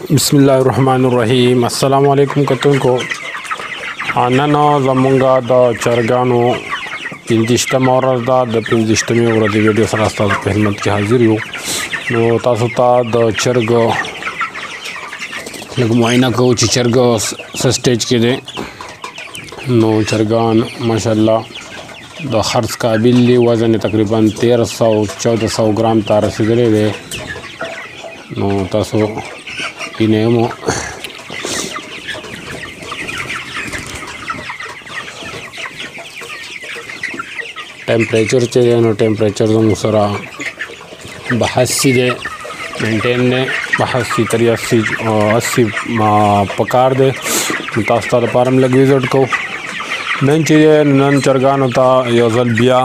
बिस्मिल्लाहिर्रहमानिर्रहीम अस्सलाम वालेकुम कतुनको नन ज़मूंगा द चरगानो पिंजिश्तम ورځ دا د 15مې ورځې ویډیو سره تاسو په خدمت کې حاضر یو نو تاسو ته د چرګ لږ معاینه کوو چې چرګ څه سټیج کې دی نو چرګان ماشاءالله د خرڅ قابل دی وزن تقریبا 1300-1400 ګرام ته رسیدلی دی نو تاسو وینئ टेम्परेचर चाहिए नो टेम्परेचर तो मुसरा 82 दे मेंटेन ने 82 80 पकार दे तास्ता पारम लग विजिट को नन चाहिए नन चरगान होता योजल बिया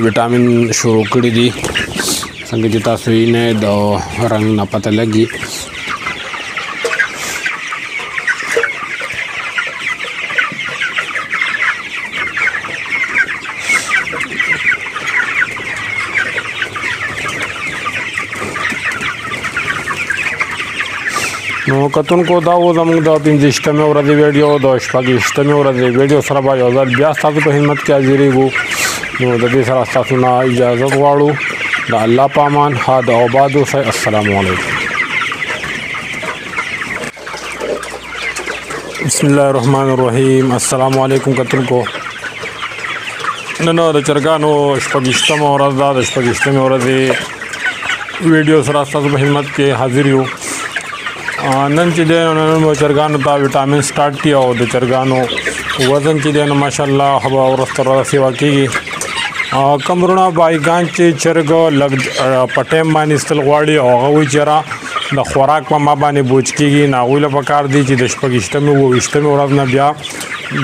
विटामिन शुरू करी दी संगीता सुई ने दो रंग ना पता लगी نو کتونکو دا و زموږ د 15مې ورځې ویډیو د 16مې ورځې ویډیو سره به یو ځل بیا ستاسو په خدمت کې حاضرېږو نو د دې سره ستاسو نه اجازه غواړو د الله په امان ښاد او آباد اوسئ السلام علیکم بسم الله الرحمن الرحیم السلام علیکم کتونکو نن د چرګانو 16مه ورځ ده د 16مې ورځې ویډیو سره ستاسو په خدمت کې حاضر یو نن چې دی نن چرګانو ته وټامین سٹارټ کی او د چرګانو وزن چې دی نو ماشاءالله هوا ورسته را سیوا کیږي کمرونه بایګان چې چرګ لګ پټیم باندې استل غواړي او هغه وی چیرې د خوراک په ما باندې بوج کیږي ناغوله پکار دی چې د 16مې ورځ نه بیا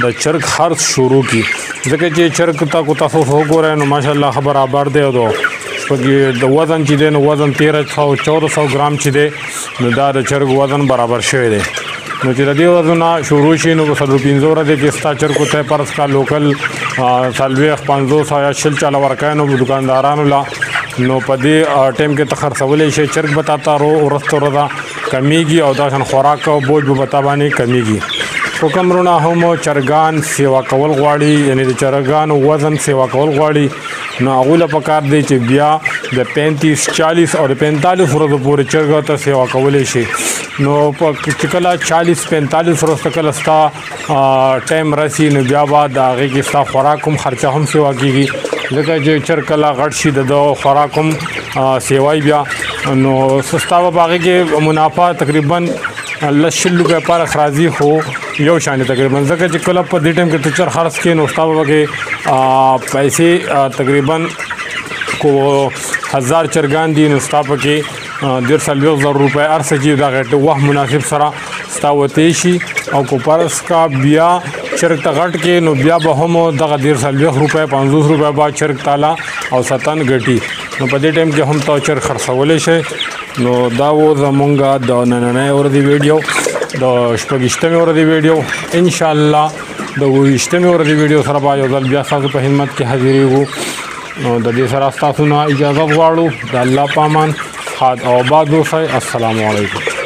د چرګ خرڅ شروع کی ځکه چې چرګ تاسو وګورئ نو ماشاءالله خبر آبار دی او د وزن چې دی نو وزن 1300-1400 ګرام چې دی نو دا د چرګ وزن برابر شوی دی نو چې د دې وزنونه شروع شي نو 15 ورځې کې ستا چرګو ته پرس کا لوکل 500 یا شل چاله ورکای نو دکاندارانو لا نو په دې ټیم کې تخرڅولې شي چرګ بتاتا ورسته ورځ کمیږي او دا شان خوراک او بوج به بتا باندې کمیږي کومرونه هم چرګان سیوا کول غواړي یعنی د چرګانو وزن سیوا کول غواړي نو هغه پکار دی چې بیا د 35-40 او 45 ورځې پورې چرګ ته سیوا کولې شي نو په کله 40-45 ورځې کله ستا ټایم راشي نو بیا بعد هغه کې ستا خوراک هم خرچه هم سیوا کیږي ځکه چې چرګ کله غټ شي د خوراک هم سیوای بیا نو سستا باغ کې منافع تقریبا لشل روپے پر اخراجي خو یو شان تقریبا ځکه چې کله په دې ټیم کې ته چر خرڅ کې نو ستا وګه پیسې تقریبا کو 1000 چرګان دي نو ستا پکې 1.5 روپے ارسه چې دا غټ وه مناسب سره ستا وته شي او کو پرس کا بیا چرګ ته غټ کې نو بیا به هم دغه 1.5 روپے 50 روپے با چرګ تالا او ستن غټي نو په دې ټیم کې هم تا چر خرڅولې شي نو دا و زمونږه د نننۍ ورځې ویډیو د 16مې ورځې ویډیو ان شاء الله د 20مې ورځې ویډیو سره به یو ځل بیا تاسو په خدمت کې حاضرېږو نو د دې سره تاسو نه اجازه غواړو د الله په امان ښاد او آباد اوسئ السلام علیکم